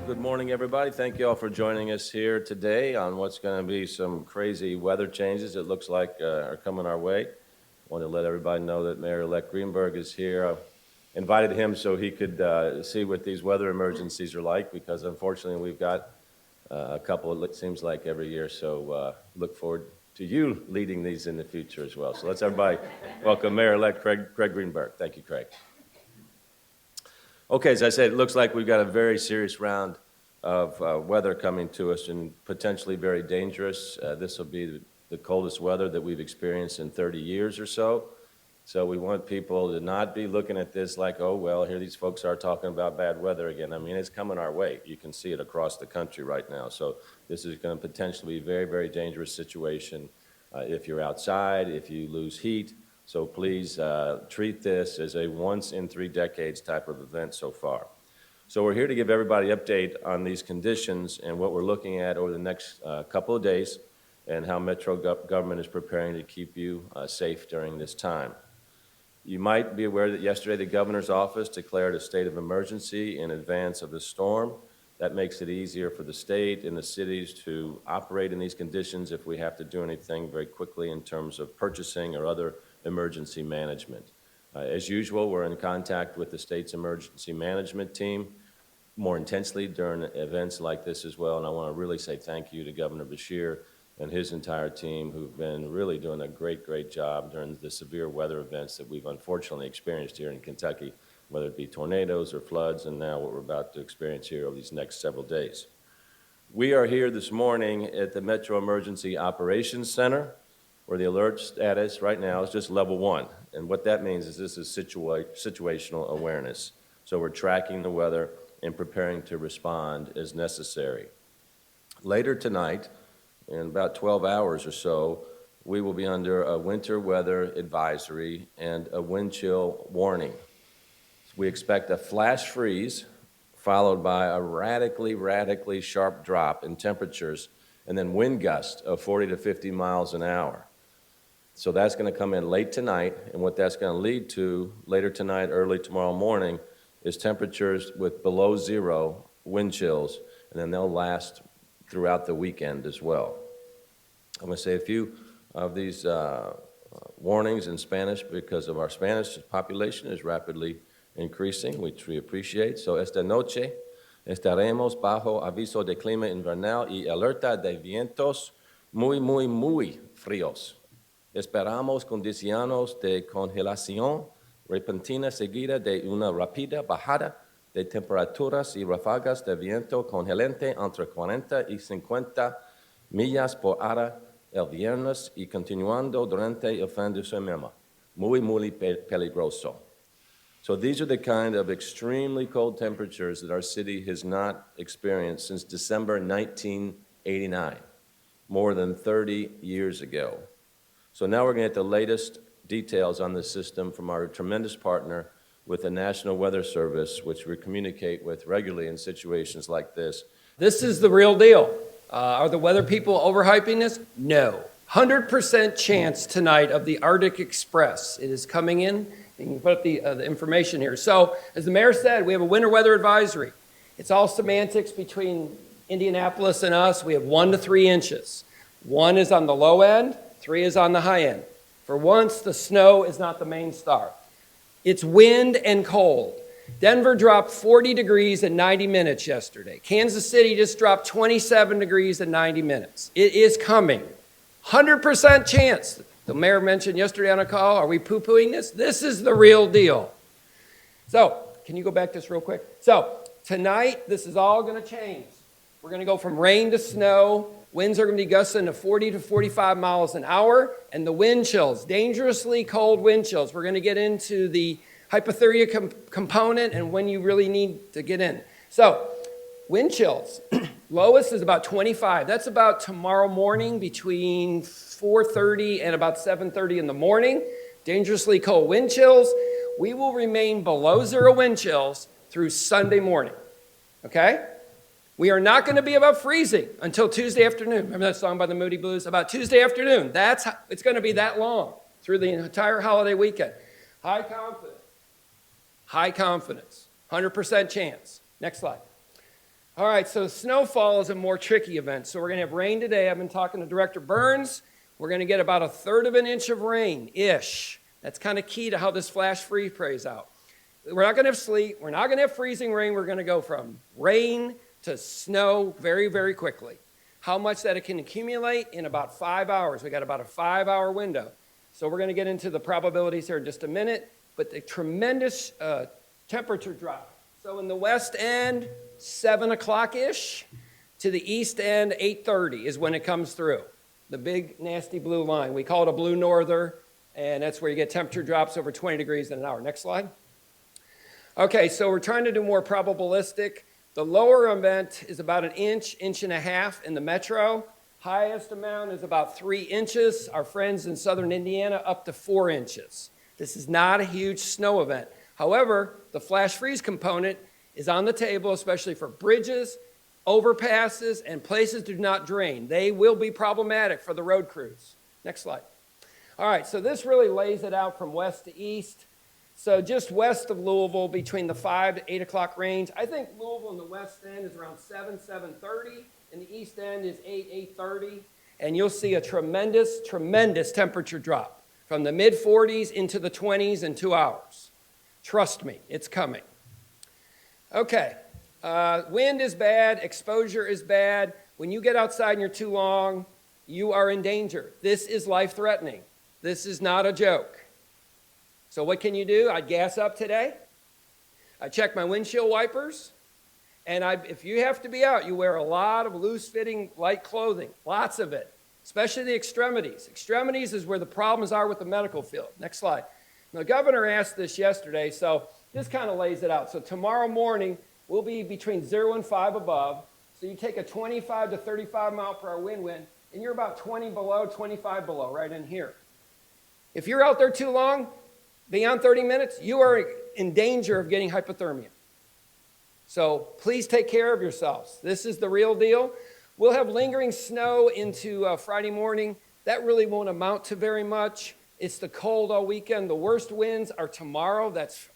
Good morning, everybody. Thank you all for joining us here today on what's going to be some crazy weather changes it looks like are coming our way. I want to let everybody know that Mayor-elect Greenberg is here. I invited him so he could see what these weather emergencies are like, because unfortunately we've got a couple, it seems like, every year. So look forward to you leading these in the future as well. So let's everybody welcome Mayor-elect Greg Greenberg. Thank you, Craig. Okay, as I said, it looks like we've got a very serious round of weather coming to us, and potentially very dangerous. This will be the coldest weather that we've experienced in 30 years or so. So we want people to not be looking at this like, oh, well, here these folks are talking about bad weather again. I mean, it's coming our way. You can see it across the country right now. So this is going to potentially be a very, very dangerous situation if you're outside, if you lose heat. So please treat this as a once in 3 decades type of event so far. So we're here to give everybody an update on these conditions and what we're looking at over the next couple of days, and how Metro government is preparing to keep you safe during this time. You might be aware that yesterday the governor's office declared a state of emergency in advance of the storm. That makes it easier for the state and the cities to operate in these conditions if we have to do anything very quickly in terms of purchasing or other emergency management. As usual, we're in contact with the state's emergency management team more intensely during events like this as well, and I want to really say thank you to Governor Fischer and his entire team, who've been really doing a great, great job during the severe weather events that we've unfortunately experienced here in Kentucky, whether it be tornadoes or floods, and now what we're about to experience here over these next several days. We are here this morning at the Metro Emergency Operations Center, where the alert status right now is just level 1. And what that means is this is situational awareness. So we're tracking the weather and preparing to respond as necessary. Later tonight, in about 12 hours or so, we will be under a winter weather advisory and a wind chill warning. We expect a flash freeze followed by a radically sharp drop in temperatures, and then wind gusts of 40 to 50 miles an hour. So that's going to come in late tonight, and what that's going to lead to later tonight, early tomorrow morning, is temperatures with below 0 wind chills, and then they'll last throughout the weekend as well. I'm going to say a few of these warnings in Spanish because of our Spanish population is rapidly increasing, which we appreciate. So esta noche estaremos bajo aviso de clima invernal y alerta de vientos muy fríos. Esperamos condiciones de congelación repentina seguida de una rápida bajada de temperaturas y ráfagas de viento congelante entre 40 y 50 millas por hora el viernes y continuando durante el fin de semana. Muy peligroso. So these are the kind of extremely cold temperatures that our city has not experienced since December 1989, more than 30 years ago. So now we're going to get the latest details on the system from our tremendous partner with the National Weather Service, which we communicate with regularly in situations like this. This is the real deal. Are the weather people overhyping this? No. 100% chance tonight of the Arctic Express. It is coming in. You can put up the information here. So, as the mayor said, we have a winter weather advisory. It's all semantics between Indianapolis and us. We have 1 to 3 inches. 1 is on the low end, 3 is on the high end. For once, the snow is not the main star. It's wind and cold. Denver dropped 40 degrees in 90 minutes yesterday. Kansas City just dropped 27 degrees in 90 minutes. It is coming. 100% chance. The mayor mentioned yesterday on a call, are we poo-pooing this? This is the real deal. So, can you go back just real quick? So, tonight, this is all going to change. We're going to go from rain to snow. Winds are going to be gusting to 40 to 45 miles an hour. And the wind chills, dangerously cold wind chills. We're going to get into the hypothermia component and when you really need to get in. So, wind chills. Lowest is about 25. That's about tomorrow morning between 4:30 and about 7:30 in the morning. Dangerously cold wind chills. We will remain below 0 wind chills through Sunday morning. Okay? We are not going to be above freezing until Tuesday afternoon. Remember that song by the Moody Blues? About Tuesday afternoon. It's going to be that long through the entire holiday weekend. High confidence. High confidence. 100% chance. Next slide. All right, so snowfall is a more tricky event. So we're going to have rain today. I've been talking to Director Burns. We're going to get about 1/3 of an inch of rain-ish. That's kind of key to how this flash freeze plays out. We're not going to have sleet. We're not going to have freezing rain. We're going to go from rain to snow very, very quickly. How much that it can accumulate in about 5 hours. We got about a 5-hour window. So we're going to get into the probabilities here in just a minute. But the tremendous temperature drop. So in the west end, 7 o'clock-ish. To the east end, 8:30 is when it comes through. The big, nasty blue line. We call it a blue norther, and that's where you get temperature drops over 20 degrees in an hour. Next slide. Okay, so we're trying to do more probabilistic. The lower event is about an inch, inch and a half in the metro. Highest amount is about 3 inches. Our friends in southern Indiana up to 4 inches. This is not a huge snow event. However, the flash freeze component is on the table, especially for bridges, overpasses, and places do not drain. They will be problematic for the road crews. Next slide. All right, so this really lays it out from west to east. So just west of Louisville, between the 5 to 8 o'clock range, I think Louisville in the west end is around 7, 7:30, and the east end is 8, 8:30, and you'll see a tremendous, tremendous temperature drop from the mid-40s into the 20s in 2 hours. Trust me, it's coming. Okay, wind is bad, exposure is bad. When you get outside and you're too long, you are in danger. This is life-threatening. This is not a joke. So what can you do? I'd gas up today. I check my windshield wipers. And if you have to be out, you wear a lot of loose-fitting light clothing, lots of it, especially the extremities. Extremities is where the problems are with the medical field. Next slide. Now, the governor asked this yesterday, so this kind of lays it out. So tomorrow morning, we'll be between 0 and 5 above. So you take a 25 to 35 mile per hour wind, and you're about 20 below, 25 below, right in here. If you're out there too long, beyond 30 minutes, you are in danger of getting hypothermia. So please take care of yourselves. This is the real deal. We'll have lingering snow into Friday morning. That really won't amount to very much. It's the cold all weekend. The worst winds are tomorrow. That's,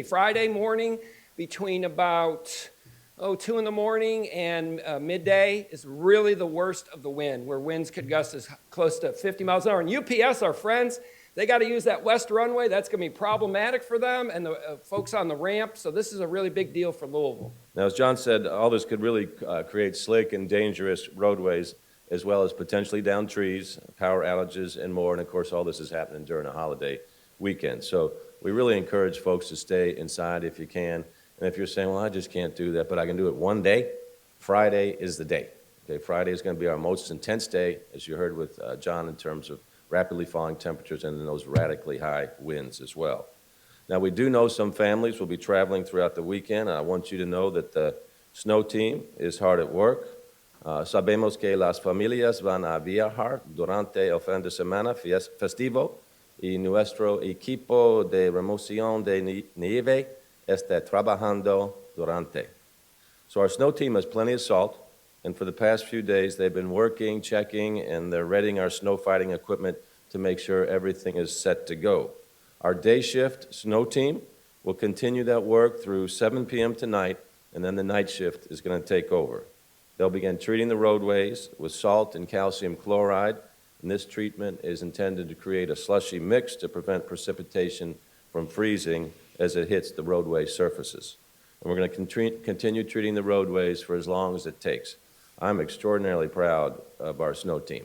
Friday morning between about 2 in the morning and midday is really the worst of the wind, where winds could gust as close to 50 miles an hour. And UPS, our friends, they got to use that west runway. That's going to be problematic for them and the folks on the ramp. So this is a really big deal for Louisville. Now, as John said, all this could really create slick and dangerous roadways, as well as potentially downed trees, power outages, and more. And of course, all this is happening during a holiday weekend. So we really encourage folks to stay inside if you can. And if you're saying, well, I just can't do that, but I can do it one day, Friday is the day. Okay, Friday is going to be our most intense day, as you heard with John, in terms of rapidly falling temperatures and then those radically high winds as well. Now, we do know some families will be traveling throughout the weekend, and I want you to know that the snow team is hard at work. Sabemos que las familias van a viajar durante el fin de semana festivo y nuestro equipo de remoción de nieve está trabajando durante. So our snow team has plenty of salt, and for the past few days they've been working, checking, and they're readying our snow fighting equipment to make sure everything is set to go. Our day shift snow team will continue that work through 7 p.m. tonight, and then the night shift is going to take over. They'll begin treating the roadways with salt and calcium chloride, and this treatment is intended to create a slushy mix to prevent precipitation from freezing as it hits the roadway surfaces. And we're going to continue treating the roadways for as long as it takes. I'm extraordinarily proud of our snow team.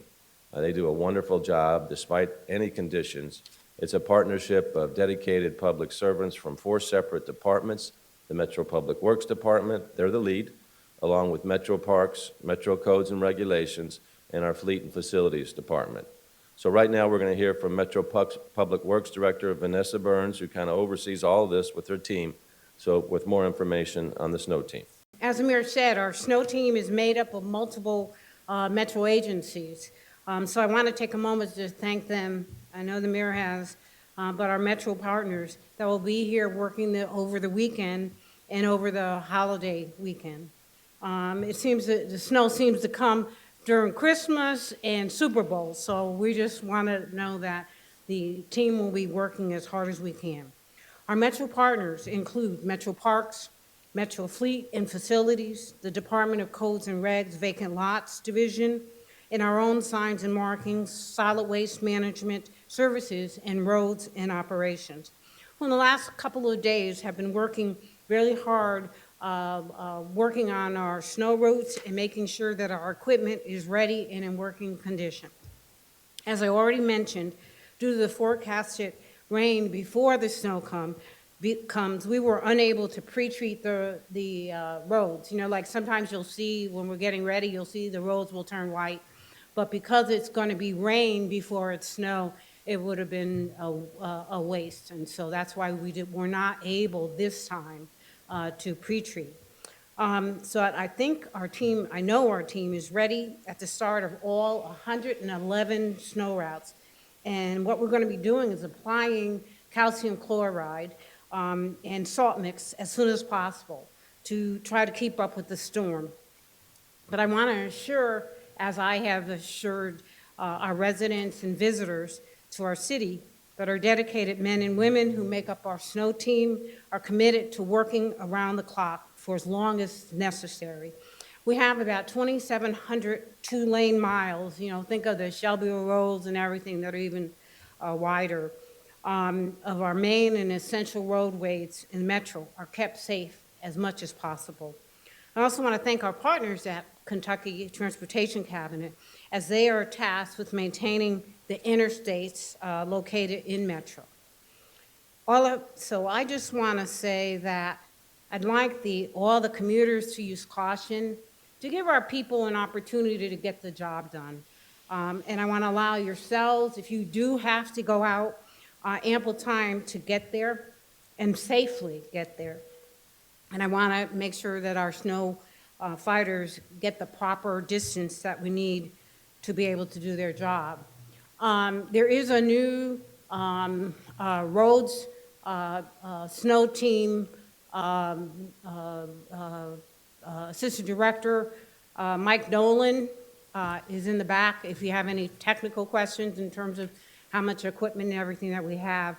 They do a wonderful job despite any conditions. It's a partnership of dedicated public servants from 4 separate departments. The Metro Public Works Department, they're the lead, along with Metro Parks, Metro Codes and Regulations, and our Fleet and Facilities Department. So right now we're going to hear from Metro Public Works Director Vanessa Burns, who kind of oversees all of this with her team, so with more information on the snow team. As Amir said, our snow team is made up of multiple metro agencies. So I want to take a moment to thank them. I know the mayor has, but our metro partners that will be here working over the weekend and over the holiday weekend. It seems that the snow seems to come during Christmas and Super Bowl, so we just want to know that the team will be working as hard as we can. Our metro partners include Metro Parks, Metro Fleet and Facilities, the Department of Codes and Regs Vacant Lots Division, and our own signs and markings, solid waste management services, and roads and operations. Well, in the last couple of days have been working really hard, working on our snow routes and making sure that our equipment is ready and in working condition. As I already mentioned, due to the forecasted rain before the snow comes, we were unable to pre-treat the roads. You know, like sometimes you'll see when we're getting ready, you'll see the roads will turn white. But because it's going to be rain before it's snow, it would have been a waste. And so that's why we're not able this time to pre-treat. So I think I know our team is ready at the start of all 111 snow routes. And what we're going to be doing is applying calcium chloride and salt mix as soon as possible to try to keep up with the storm. But I want to assure, as I have assured our residents and visitors to our city, that our dedicated men and women who make up our snow team are committed to working around the clock for as long as necessary. We have about 2,700 two-lane miles. You know, think of the Shelbyville roads and everything that are even wider. Of our main and essential roadways in Metro are kept safe as much as possible. I also want to thank our partners at Kentucky Transportation Cabinet, as they are tasked with maintaining the interstates located in Metro. So I just want to say that I'd like all the commuters to use caution, to give our people an opportunity to get the job done. And I want to allow yourselves, if you do have to go out, ample time to get there and safely get there. And I want to make sure that our snow fighters get the proper distance that we need to be able to do their job. There is a new roads snow team assistant director, Mike Nolan, is in the back if you have any technical questions in terms of how much equipment and everything that we have.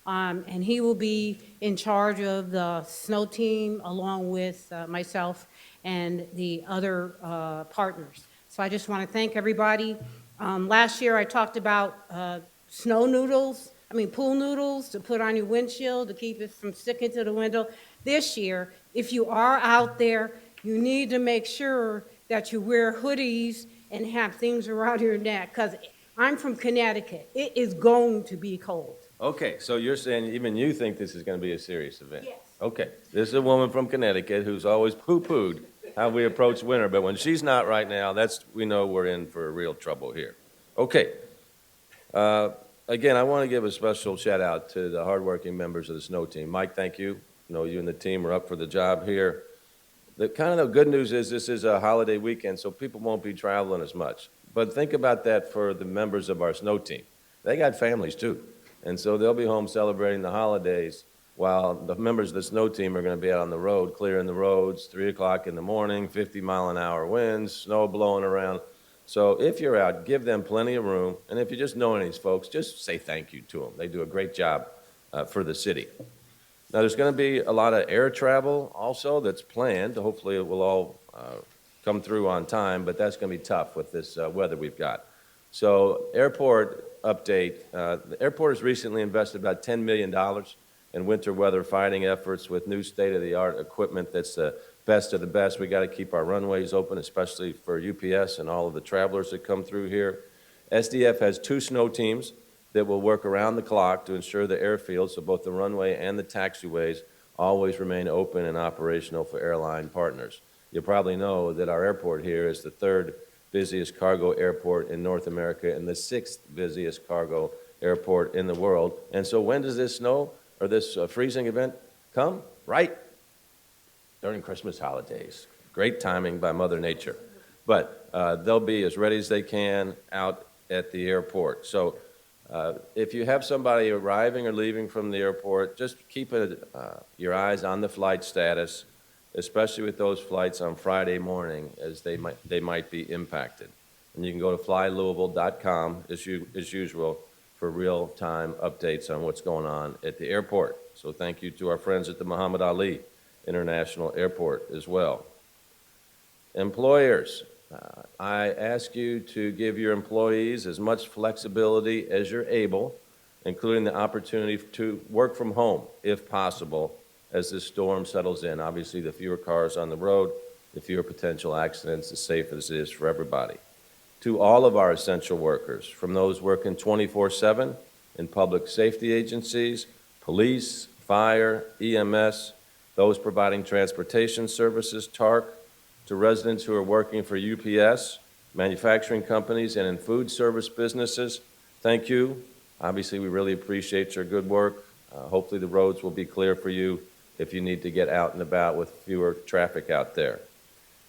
And he will be in charge of the snow team along with myself and the other partners. So I just want to thank everybody. Last year I talked about pool noodles to put on your windshield to keep it from sticking to the window. This year, if you are out there, you need to make sure that you wear hoodies and have things around your neck, because I'm from Connecticut. It is going to be cold. Okay, so you're saying even you think this is going to be a serious event? Yes. Okay, this is a woman from Connecticut who's always poo-pooed how we approach winter, but when she's not right now, we know we're in for real trouble here. Okay, again, I want to give a special shout out to the hardworking members of the snow team. Mike, thank you. I know you and the team are up for the job here. The good news is this is a holiday weekend, so people won't be traveling as much. But think about that for the members of our snow team. They got families too, and so they'll be home celebrating the holidays while the members of the snow team are going to be out on the road, clearing the roads, 3 o'clock in the morning, 50-mile-an-hour winds, snow blowing around. So if you're out, give them plenty of room, and if you just know any of these folks, just say thank you to them. They do a great job for the city. Now, there's going to be a lot of air travel also that's planned. Hopefully it will all come through on time, but that's going to be tough with this weather we've got. So airport update, the airport has recently invested about $10 million in winter weather fighting efforts with new state-of-the-art equipment that's the best of the best. We got to keep our runways open, especially for UPS and all of the travelers that come through here. SDF has 2 snow teams that will work around the clock to ensure the airfield, so both the runway and the taxiways, always remain open and operational for airline partners. You probably know that our airport here is the 3rd busiest cargo airport in North America and the 6th busiest cargo airport in the world. And so when does this snow or this freezing event come? Right during Christmas holidays. Great timing by Mother Nature. But they'll be as ready as they can out at the airport. So if you have somebody arriving or leaving from the airport, just keep your eyes on the flight status, especially with those flights on Friday morning, as they might be impacted. And you can go to flylouisville.com as usual for real-time updates on what's going on at the airport. So thank you to our friends at the Muhammad Ali International Airport as well. Employers, I ask you to give your employees as much flexibility as you're able, including the opportunity to work from home, if possible, as this storm settles in. Obviously, the fewer cars on the road, the fewer potential accidents, the safer this is for everybody. To all of our essential workers, from those working 24/7 in public safety agencies, police, fire, EMS, those providing transportation services, TARC, to residents who are working for UPS, manufacturing companies, and in food service businesses, thank you. Obviously, we really appreciate your good work. Hopefully the roads will be clear for you if you need to get out and about with fewer traffic out there.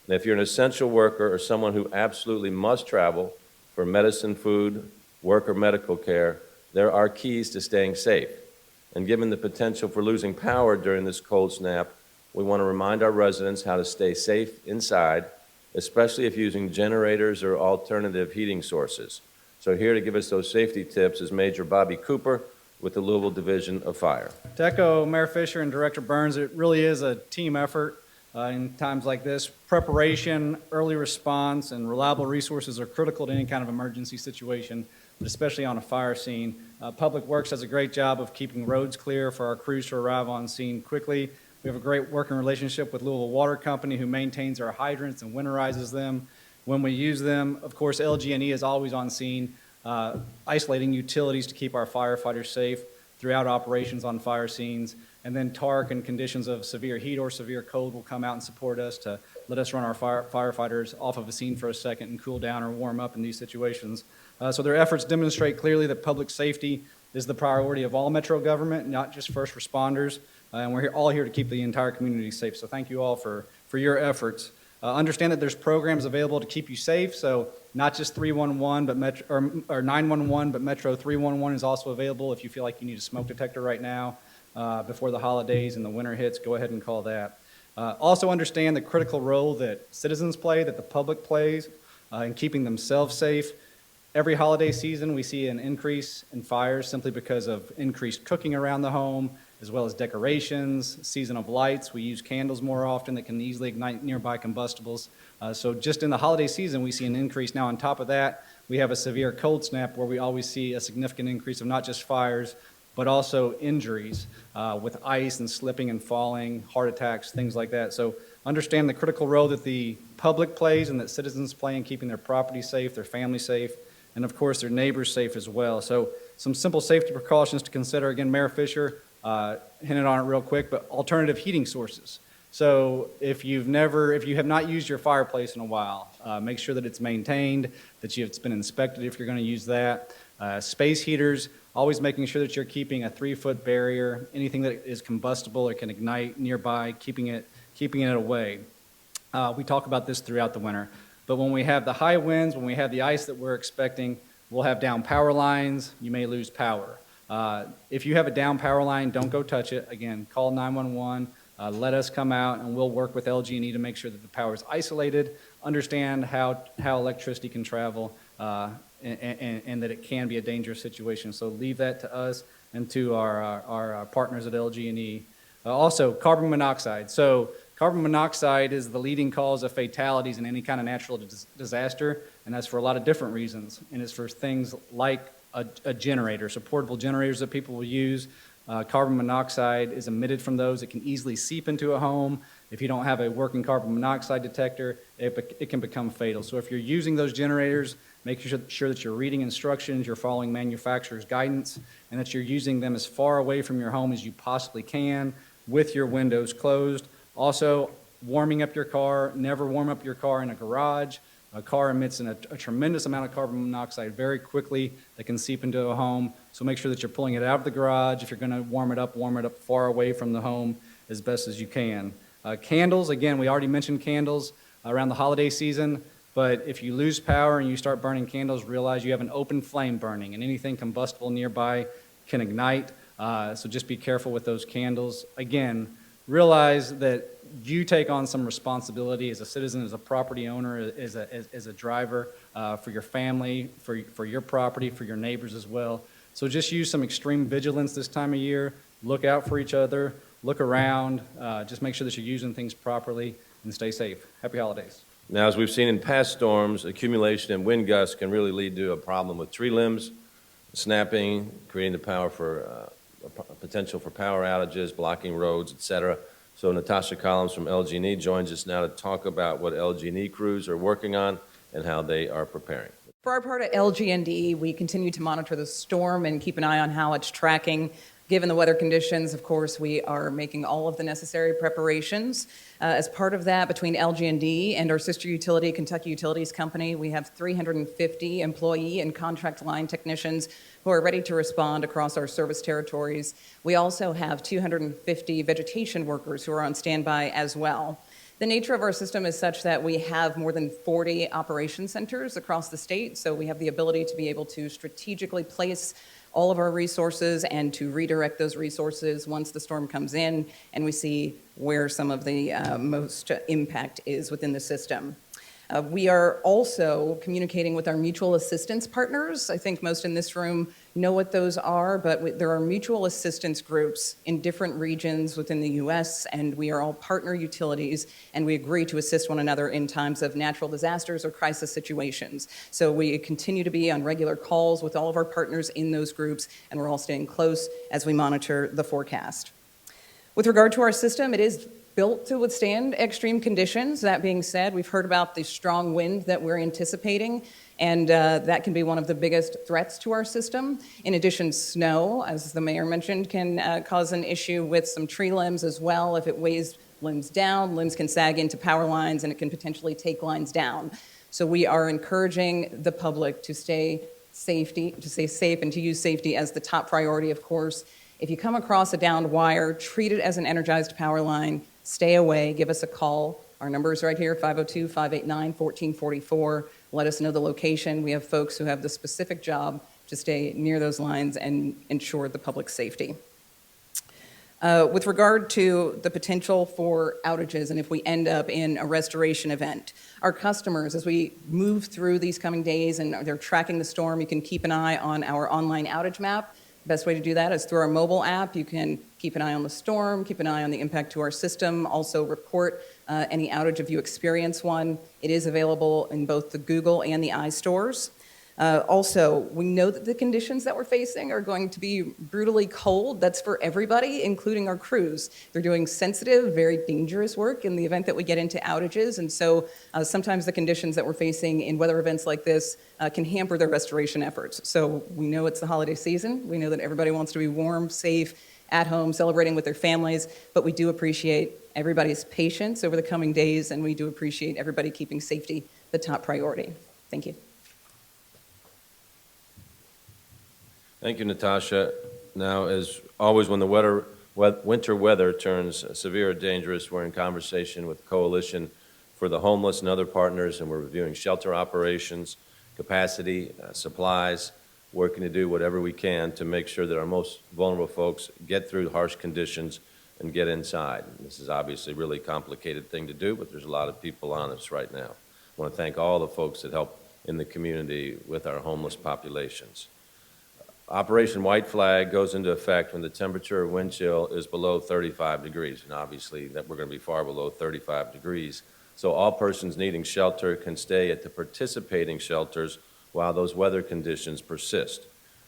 And if you're an essential worker or someone who absolutely must travel for medicine, food, work, or medical care, there are keys to staying safe. And given the potential for losing power during this cold snap, we want to remind our residents how to stay safe inside, especially if using generators or alternative heating sources. So here to give us those safety tips is Major Bobby Cooper with the Louisville Division of Fire. To echo Mayor Fischer and Director Burns, it really is a team effort in times like this. Preparation, early response, and reliable resources are critical to any kind of emergency situation, but especially on a fire scene. Public Works does a great job of keeping roads clear for our crews to arrive on scene quickly. We have a great working relationship with Louisville Water Company, who maintains our hydrants and winterizes them when we use them. Of course, LG&E is always on scene, isolating utilities to keep our firefighters safe throughout operations on fire scenes. And then TARC, in conditions of severe heat or severe cold, will come out and support us to let us run our firefighters off of a scene for a second and cool down or warm up in these situations. So their efforts demonstrate clearly that public safety is the priority of all Metro government, not just first responders. And we're all here to keep the entire community safe. So thank you all for your efforts. Understand that there's programs available to keep you safe. So not just 311, but or 911, but Metro 311 is also available if you feel like you need a smoke detector right now. Before the holidays and the winter hits, go ahead and call that. Also understand the critical role that citizens play, that the public plays in keeping themselves safe. Every holiday season, we see an increase in fires simply because of increased cooking around the home, as well as decorations, season of lights. We use candles more often that can easily ignite nearby combustibles. So just in the holiday season, we see an increase. Now, on top of that, we have a severe cold snap where we always see a significant increase of not just fires, but also injuries with ice and slipping and falling, heart attacks, things like that. So understand the critical role that the public plays and that citizens play in keeping their property safe, their family safe, and of course their neighbors safe as well. So some simple safety precautions to consider. Again, Mayor Fischer hinted on it real quick, but alternative heating sources. So if you have not used your fireplace in a while, make sure that it's maintained, that it's been inspected if you're going to use that. Space heaters, always making sure that you're keeping a 3-foot barrier, anything that is combustible or can ignite nearby, keeping it away. We talk about this throughout the winter, but when we have the high winds, when we have the ice that we're expecting, we'll have down power lines, you may lose power. If you have a down power line, don't go touch it. Again, call 911, let us come out and we'll work with LG&E to make sure that the power is isolated, understand how electricity can travel, and that it can be a dangerous situation. So leave that to us and to our partners at LG&E. Also, carbon monoxide. So carbon monoxide is the leading cause of fatalities in any kind of natural disaster, and that's for a lot of different reasons. And it's for things like a generator, so portable generators that people will use. Carbon monoxide is emitted from those. It can easily seep into a home. If you don't have a working carbon monoxide detector, it can become fatal. So if you're using those generators, make sure that you're reading instructions, you're following manufacturer's guidance, and that you're using them as far away from your home as you possibly can with your windows closed. Also, warming up your car. Never warm up your car in a garage. A car emits a tremendous amount of carbon monoxide very quickly that can seep into a home. So make sure that you're pulling it out of the garage. If you're going to warm it up far away from the home as best as you can. Candles, again, we already mentioned candles around the holiday season, but if you lose power and you start burning candles, realize you have an open flame burning, and anything combustible nearby can ignite. So just be careful with those candles. Again, realize that you take on some responsibility as a citizen, as a property owner, as a driver, for your family, for your property, for your neighbors as well. So just use some extreme vigilance this time of year. Look out for each other. look around, just make sure that you're using things properly, and stay safe. Happy holidays. Now, as we've seen in past storms, accumulation and wind gusts can really lead to a problem with tree limbs, snapping, creating the power for potential for power outages, blocking roads, et cetera. So Natasha Collins from LG&E joins us now to talk about what LG&E crews are working on and how they are preparing. For our part at LG&E, we continue to monitor the storm and keep an eye on how it's tracking. Given the weather conditions, of course, we are making all of the necessary preparations. As part of that, between LG&E and our sister utility, Kentucky Utilities Company, we have 350 employee and contract line technicians who are ready to respond across our service territories. We also have 250 vegetation workers who are on standby as well. The nature of our system is such that we have more than 40 operation centers across the state, so we have the ability to be able to strategically place all of our resources and to redirect those resources once the storm comes in and we see where some of the most impact is within the system. We are also communicating with our mutual assistance partners. I think most in this room know what those are, but there are mutual assistance groups in different regions within the U.S., and we are all partner utilities, and we agree to assist one another in times of natural disasters or crisis situations. So we continue to be on regular calls with all of our partners in those groups, and we're all staying close as we monitor the forecast. With regard to our system, it is built to withstand extreme conditions. That being said, we've heard about the strong wind that we're anticipating, and that can be one of the biggest threats to our system. In addition, snow, as the mayor mentioned, can cause an issue with some tree limbs as well. If it weighs limbs down, limbs can sag into power lines, and it can potentially take lines down. So we are encouraging the public to stay safe and to use safety as the top priority, of course. If you come across a downed wire, treat it as an energized power line. Stay away, give us a call. Our number is right here, 502-589-1444. Let us know the location. We have folks who have the specific job to stay near those lines and ensure the public's safety. With regard to the potential for outages and if we end up in a restoration event, our customers, as we move through these coming days and they're tracking the storm, you can keep an eye on our online outage map. Best way to do that is through our mobile app. You can keep an eye on the storm, keep an eye on the impact to our system, also report any outage if you experience one. It is available in both the Google and the iStores. Also, we know that the conditions that we're facing are going to be brutally cold. That's for everybody, including our crews. They're doing sensitive, very dangerous work in the event that we get into outages, and so sometimes the conditions that we're facing in weather events like this can hamper their restoration efforts. So we know it's the holiday season. We know that everybody wants to be warm, safe, at home, celebrating with their families, but we do appreciate everybody's patience over the coming days, and we do appreciate everybody keeping safety the top priority. Thank you. Thank you, Natasha. Now, as always, when the winter weather turns severe or dangerous, we're in conversation with Coalition for the Homeless and other partners, and we're reviewing shelter operations, capacity, supplies, working to do whatever we can to make sure that our most vulnerable folks get through harsh conditions and get inside. This is obviously a really complicated thing to do, but there's a lot of people on us right now. I want to thank all the folks that help in the community with our homeless populations. Operation White Flag goes into effect when the temperature of wind chill is below 35 degrees, and obviously that we're going to be far below 35 degrees. So all persons needing shelter can stay at the participating shelters while those weather conditions persist.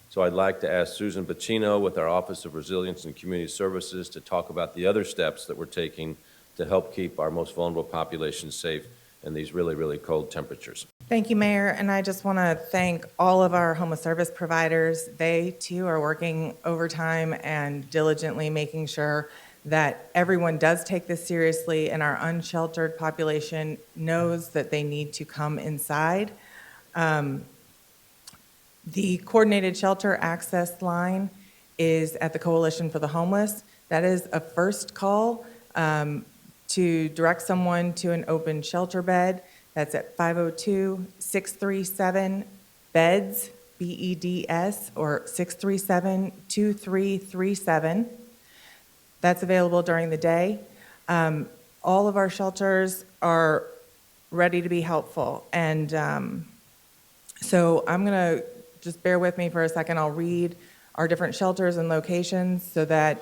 So I'd like to ask Susan Bacino with our Office of Resilience and Community Services to talk about the other steps that we're taking to help keep our most vulnerable populations safe in these really, really cold temperatures. Thank you, Mayor, and I just want to thank all of our homeless service providers. They, too, are working overtime and diligently making sure that everyone does take this seriously and our unsheltered population knows that they need to come inside. The coordinated shelter access line is at the Coalition for the Homeless. That is a first call to direct someone to an open shelter bed. That's at 502-637-BEDS, B-E-D-S, or 637-2337. That's available during the day. All of our shelters are ready to be helpful. And so I'm going to just bear with me for a second. I'll read our different shelters and locations so that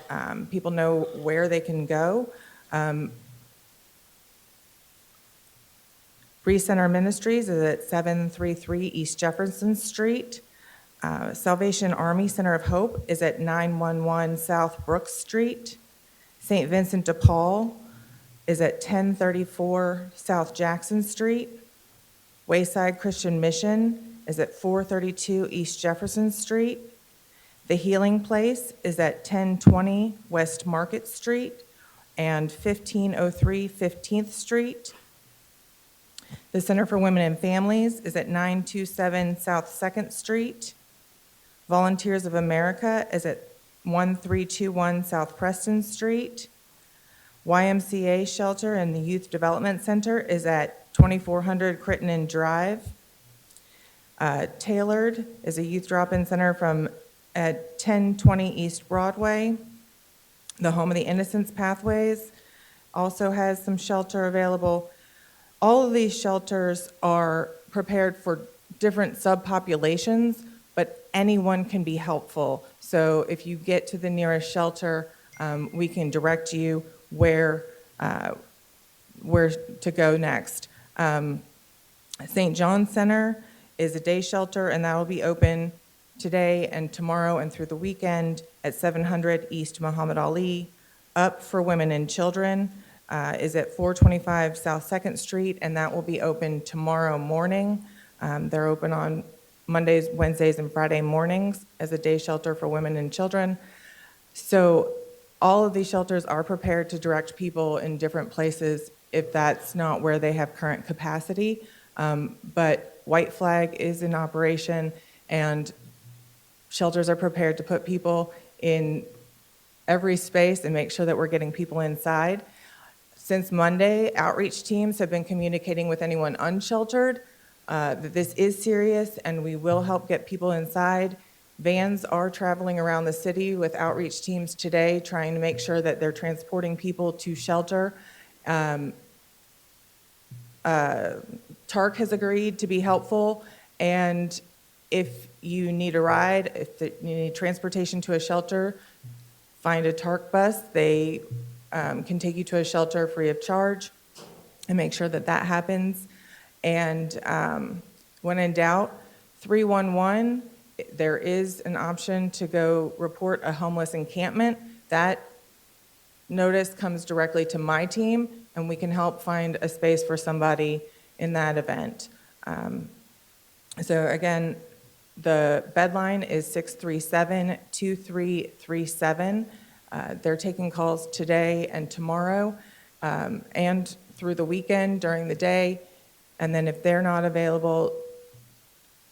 people know where they can go. Recenter Ministries is at 733 East Jefferson Street. Salvation Army Center of Hope is at 911 South Brooks Street. St. Vincent de Paul is at 1034 South Jackson Street. Wayside Christian Mission is at 432 East Jefferson Street. The Healing Place is at 1020 West Market Street and 1503 15th Street. The Center for Women and Families is at 927 South 2nd Street. Volunteers of America is at 1321 South Preston Street. YMCA Shelter and the Youth Development Center is at 2400 Crittenden Drive. Tailored is a youth drop-in center at 1020 East Broadway. The Home of the Innocents Pathways also has some shelter available. All of these shelters are prepared for different subpopulations, but anyone can be helpful. So if you get to the nearest shelter, we can direct you where to go next. St. John's Center is a day shelter, and that will be open today and tomorrow and through the weekend at 700 East Muhammad Ali. Up for Women and Children is at 425 South 2nd Street, and that will be open tomorrow morning. They're open on Mondays, Wednesdays, and Friday mornings as a day shelter for women and children. So all of these shelters are prepared to direct people in different places if that's not where they have current capacity. But White Flag is in operation, and shelters are prepared to put people in every space and make sure that we're getting people inside. Since Monday, outreach teams have been communicating with anyone unsheltered that this is serious and we will help get people inside. Vans are traveling around the city with outreach teams today, trying to make sure that they're transporting people to shelter. TARC has agreed to be helpful, and if you need a ride, if you need transportation to a shelter, find a TARC bus. They can take you to a shelter free of charge and make sure that that happens. And when in doubt, 311, there is an option to go report a homeless encampment. That notice comes directly to my team, and we can help find a space for somebody in that event. So again, the bedline is 637-2337. They're taking calls today and tomorrow and through the weekend during the day. And then if they're not available,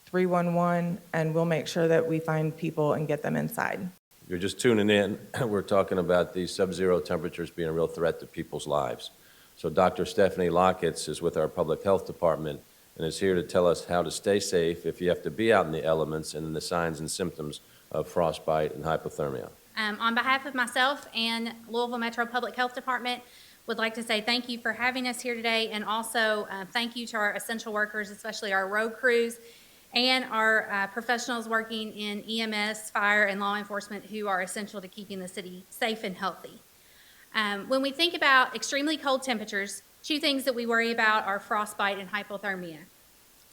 311, and we'll make sure that we find people and get them inside. If you're just tuning in, we're talking about these sub-zero temperatures being a real threat to people's lives. So Dr. Stephanie Lockett is with our public health department and is here to tell us how to stay safe if you have to be out in the elements and the signs and symptoms of frostbite and hypothermia. On behalf of myself and Louisville Metro Public Health Department, would like to say thank you for having us here today, and also thank you to our essential workers, especially our road crews and our professionals working in EMS, fire, and law enforcement who are essential to keeping the city safe and healthy. When we think about extremely cold temperatures, two things that we worry about are frostbite and hypothermia.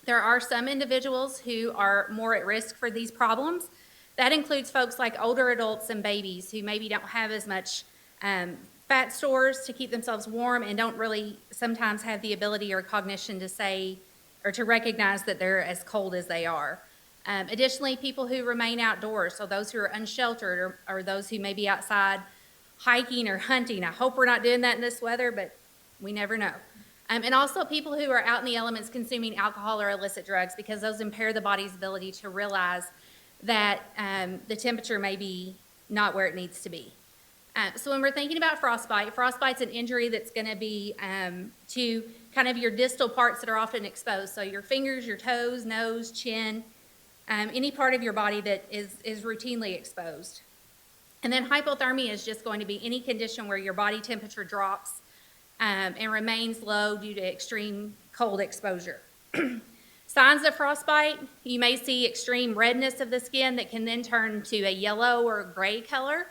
There are some individuals who are more at risk for these problems. That includes folks like older adults and babies who maybe don't have as much fat stores to keep themselves warm and don't really sometimes have the ability or cognition to say or to recognize that they're as cold as they are. Additionally, people who remain outdoors, so those who are unsheltered or those who may be outside hiking or hunting. I hope we're not doing that in this weather, but we never know. And also people who are out in the elements consuming alcohol or illicit drugs, because those impair the body's ability to realize that the temperature may be not where it needs to be. So when we're thinking about frostbite's an injury that's going to be to kind of your distal parts that are often exposed. So your fingers, your toes, nose, chin, any part of your body that is routinely exposed. And then hypothermia is just going to be any condition where your body temperature drops and remains low due to extreme cold exposure. Signs of frostbite, you may see extreme redness of the skin that can then turn to a yellow or gray color,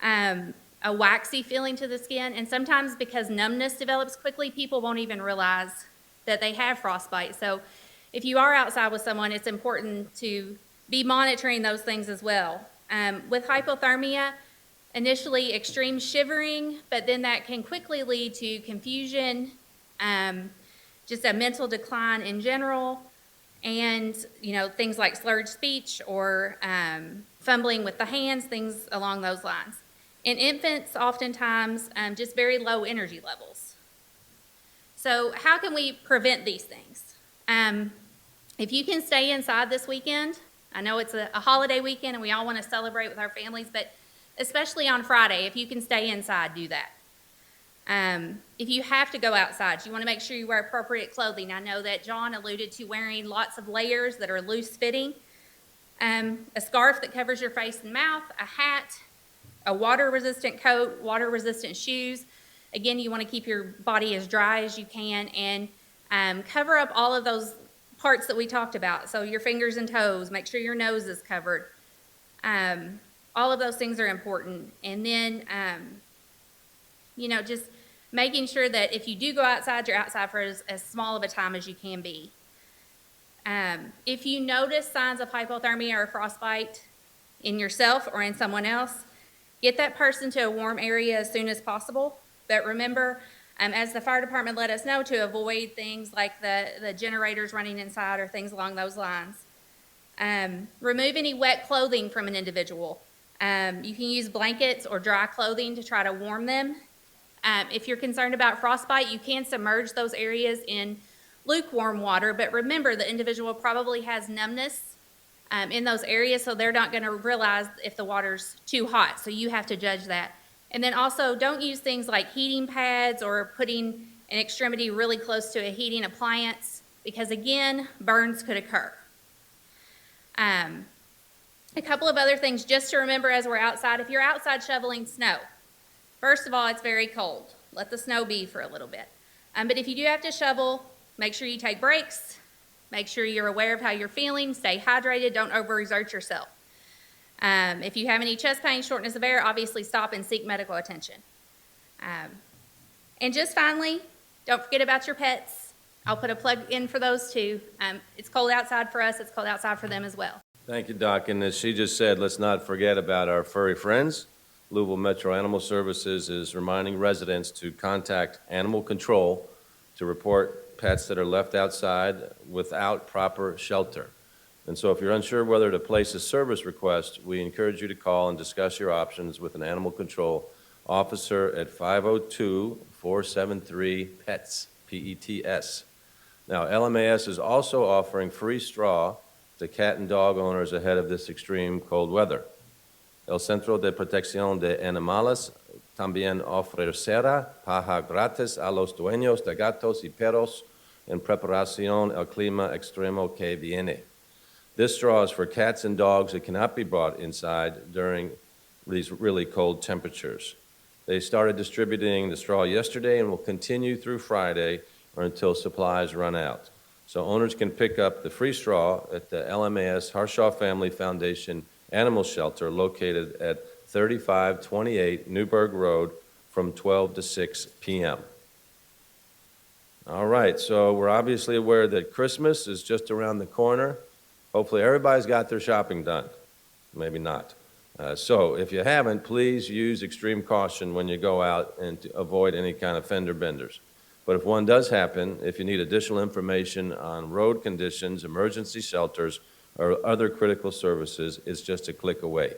a waxy feeling to the skin, and sometimes because numbness develops quickly, people won't even realize that they have frostbite. So if you are outside with someone, it's important to be monitoring those things as well. With hypothermia, initially extreme shivering, but then that can quickly lead to confusion, just a mental decline in general, and things like slurred speech or fumbling with the hands, things along those lines. In infants, oftentimes, just very low energy levels. So how can we prevent these things? If you can stay inside this weekend, I know it's a holiday weekend and we all want to celebrate with our families, but especially on Friday, if you can stay inside, do that. If you have to go outside, you want to make sure you wear appropriate clothing. I know that John alluded to wearing lots of layers that are loose fitting, a scarf that covers your face and mouth, a hat, a water-resistant coat, water-resistant shoes. Again, you want to keep your body as dry as you can, and cover up all of those parts that we talked about. So your fingers and toes, make sure your nose is covered. All of those things are important. And then, just making sure that if you do go outside, you're outside for as small of a time as you can be. If you notice signs of hypothermia or frostbite in yourself or in someone else, get that person to a warm area as soon as possible. But remember, as the fire department let us know, to avoid things like the generators running inside or things along those lines. Remove any wet clothing from an individual. You can use blankets or dry clothing to try to warm them. If you're concerned about frostbite, you can submerge those areas in lukewarm water, but remember the individual probably has numbness in those areas, so they're not going to realize if the water's too hot, so you have to judge that. And then also, don't use things like heating pads or putting an extremity really close to a heating appliance, because again, burns could occur. A couple of other things just to remember as we're outside. If you're outside shoveling snow, first of all, it's very cold. Let the snow be for a little bit. But if you do have to shovel, make sure you take breaks. Make sure you're aware of how you're feeling. Stay hydrated. Don't overexert yourself. If you have any chest pain, shortness of air, obviously stop and seek medical attention. And just finally, don't forget about your pets. I'll put a plug in for those too. It's cold outside for us. It's cold outside for them as well. Thank you, Doc. And as she just said, let's not forget about our furry friends. Louisville Metro Animal Services is reminding residents to contact animal control to report pets that are left outside without proper shelter. And so if you're unsure whether to place a service request, we encourage you to call and discuss your options with an animal control officer at 502-473-PETS, P-E-T-S. Now, LMAS is also offering free straw to cat and dog owners ahead of this extreme cold weather. El Centro de Protección de Animales también ofrecerá paja gratis a los dueños de gatos y perros en preparación al clima extremo que viene. This straw is for cats and dogs that cannot be brought inside during these really cold temperatures. They started distributing the straw yesterday and will continue through Friday or until supplies run out. So owners can pick up the free straw at the LMAS Harshaw Family Foundation Animal Shelter located at 3528 Newburgh Road from 12 to 6 p.m. All right, so we're obviously aware that Christmas is just around the corner. Hopefully everybody's got their shopping done. Maybe not. So if you haven't, please use extreme caution when you go out and to avoid any kind of fender benders. But if one does happen, if you need additional information on road conditions, emergency shelters, or other critical services, it's just a click away.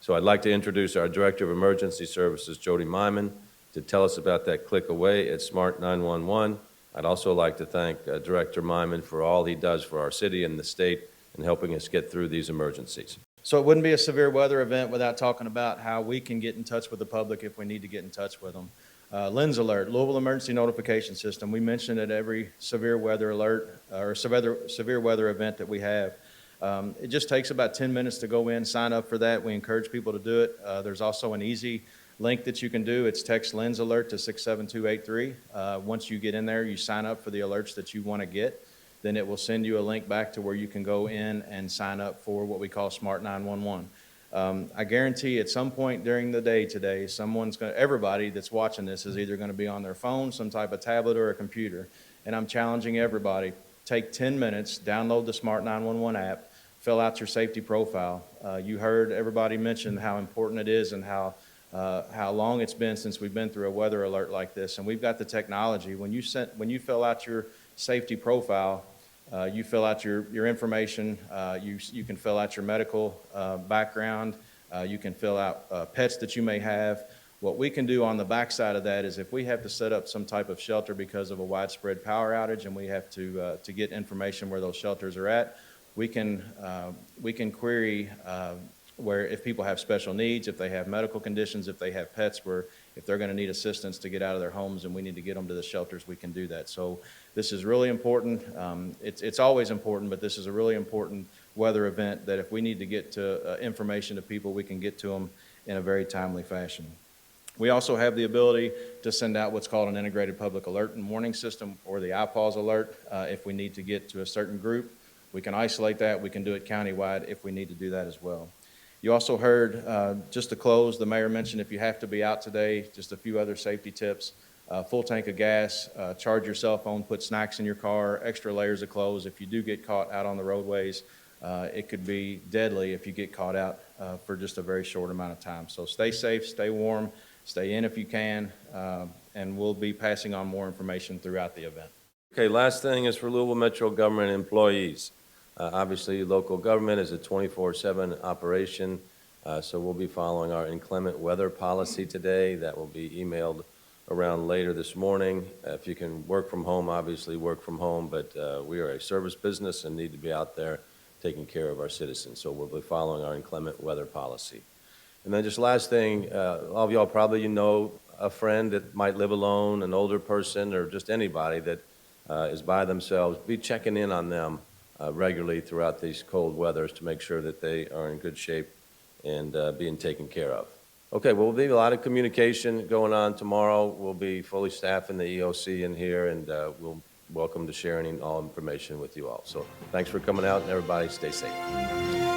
So I'd like to introduce our Director of Emergency Services, Jody Myman, to tell us about that click away at Smart 911. I'd also like to thank Director Myman for all he does for our city and the state in helping us get through these emergencies. So it wouldn't be a severe weather event without talking about how we can get in touch with the public if we need to get in touch with them. Lens Alert, Louisville Emergency Notification System. We mention it every severe weather alert or severe weather event that we have. It just takes about 10 minutes to go in, sign up for that. We encourage people to do it. There's also an easy link that you can do. It's text Lens Alert to 67283. Once you get in there, you sign up for the alerts that you want to get. then it will send you a link back to where you can go in and sign up for what we call Smart 911. I guarantee at some point during the day today, everybody that's watching this is either going to be on their phone, some type of tablet, or a computer. And I'm challenging everybody, take 10 minutes, download the Smart 911 app, fill out your safety profile. You heard everybody mention how important it is and how long it's been since we've been through a weather alert like this. And we've got the technology. When you fill out your safety profile, you fill out your information, you can fill out your medical background, you can fill out pets that you may have. What we can do on the backside of that is if we have to set up some type of shelter because of a widespread power outage and we have to get information where those shelters are at, we can query where if people have special needs, if they have medical conditions, if they have pets, where if they're going to need assistance to get out of their homes and we need to get them to the shelters, we can do that. So this is really important. It's always important, but this is a really important weather event that if we need to get to information to people, we can get to them in a very timely fashion. We also have the ability to send out what's called an integrated public alert and warning system, or the iPause alert, if we need to get to a certain group. We can isolate that. We can do it countywide if we need to do that as well. You also heard, just to close, the mayor mentioned if you have to be out today, just a few other safety tips. Full tank of gas, charge your cell phone, put snacks in your car, extra layers of clothes. If you do get caught out on the roadways, it could be deadly if you get caught out for just a very short amount of time. So stay safe, stay warm, stay in if you can, and we'll be passing on more information throughout the event. Okay, last thing is for Louisville Metro government employees. Obviously, local government is a 24/7 operation, so we'll be following our inclement weather policy today. That will be emailed around later this morning. If you can work from home, obviously work from home, but we are a service business and need to be out there taking care of our citizens, so we'll be following our inclement weather policy. And then just last thing, all of y'all probably know a friend that might live alone, an older person, or just anybody that is by themselves. Be checking in on them regularly throughout these cold weathers to make sure that they are in good shape and being taken care of. Okay, well, there'll be a lot of communication going on tomorrow. We'll be fully staffing the EOC in here, and we'll welcome to sharing all information with you all. So thanks for coming out, and everybody stay safe.